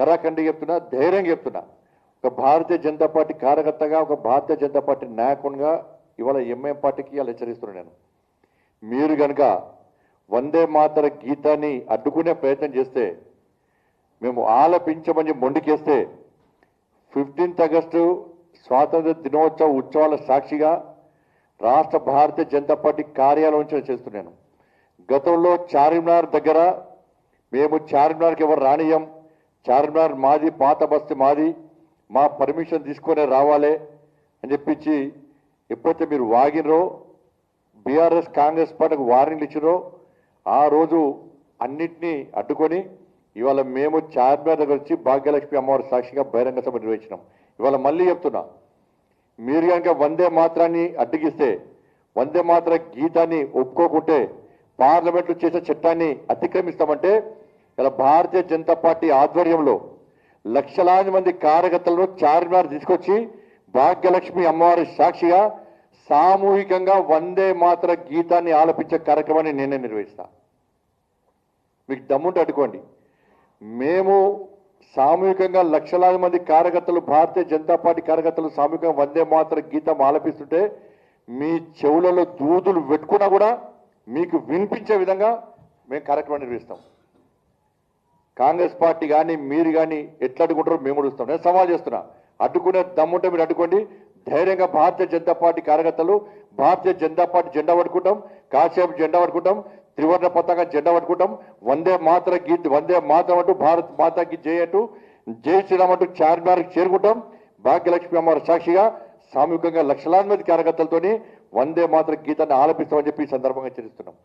కరాఖండి చెప్తున్నా, ధైర్యంగా చెప్తున్నా. ఒక భారతీయ జనతా పార్టీ కార్యకర్తగా, ఒక భారతీయ జనతా పార్టీ నాయకునిగా ఇవాళ ఎంఐఎం పార్టీకి ఇలా హెచ్చరిస్తున్నాను నేను. మీరు కనుక వందే మాతర గీతాన్ని అడ్డుకునే ప్రయత్నం చేస్తే, మేము ఆలపించమని మొండికేస్తే 15th ఆగస్టు స్వాతంత్ర దినోత్సవ ఉత్సవాల సాక్షిగా రాష్ట్ర భారతీయ జనతా పార్టీ కార్యాలయం నుంచి చేస్తున్నాను. గతంలో చార్మినార్ దగ్గర మేము చార్మినార్కి ఎవరు రానియం, చార్మినార్ మాది, పాత బస్తీ మాది, మా పర్మిషన్ తీసుకొని రావాలే అని చెప్పించి ఎప్పుడైతే మీరు వాగినరో, బీఆర్ఎస్ కాంగ్రెస్ పార్టీకి వార్నింగ్లు ఇచ్చిరో, ఆ రోజు అన్నింటినీ అడ్డుకొని ఇవాళ మేము చార్మినార్ దగ్గర వచ్చి భాగ్యలక్ష్మి అమ్మవారి సాక్షిగా బహిరంగ సభ నిర్వహించినాం. ఇవాళ మళ్ళీ చెప్తున్నా, మీరు కనుక వందే మాత్రాన్ని అడ్డగిస్తే, వందే మాత్ర గీతాన్ని ఒప్పుకోకుంటే, పార్లమెంట్లో చేసే చట్టాన్ని అతిక్రమిస్తామంటే ఇలా భారతీయ జనతా పార్టీ ఆధ్వర్యంలో లక్షలాది మంది కార్యకర్తలను చార్మినార్ తీసుకొచ్చి భాగ్యలక్ష్మి అమ్మవారి సాక్షిగా సామూహికంగా వందే మాత్ర గీతాన్ని ఆలపించే కార్యక్రమాన్ని నేనే నిర్వహిస్తా. మీకు దమ్ముంటే అడ్డుకోండి. మేము సామూహికంగా లక్షలాది మంది కార్యకర్తలు, భారతీయ జనతా పార్టీ కార్యకర్తలు సామూహికంగా వందే మాత్ర గీతం ఆలపిస్తుంటే మీ చెవులలో దూదులు పెట్టుకున్నా కూడా మీకు వినిపించే విధంగా మేము కార్యక్రమాన్ని నిర్వహిస్తాం. కాంగ్రెస్ పార్టీ కానీ మీరు కానీ ఎట్లా అడ్డుకుంటారో మేము కూడా ఇస్తాం. నేను సవాల్ చేస్తున్నా, అడ్డుకునే దమ్ముంటే మీరు అడ్డుకోండి. ధైర్యంగా భారతీయ జనతా పార్టీ కార్యకర్తలు భారతీయ జనతా పార్టీ జెండా పట్టుకుంటాం, కాసేపు జెండా పట్టుకుంటాం, త్రివర్ణ పతాక జెండా పట్టుకుంటాం, వందే మాతర గీత్, వందే మాతరం అంటూ, భారత్ మాతాకి జై అంటూ, జై శ్రీరామ్ అంటూ చార్మినార్కి చేరుకుంటాం. భాగ్యలక్ష్మి అమ్మవారి సాక్షిగా సామూహికంగా లక్షలాది మంది కార్యకర్తలతోని వందే మాతర గీతాన్ని ఆలపిస్తామని చెప్పి ఈ సందర్భంగా హెచ్చరిస్తున్నాం.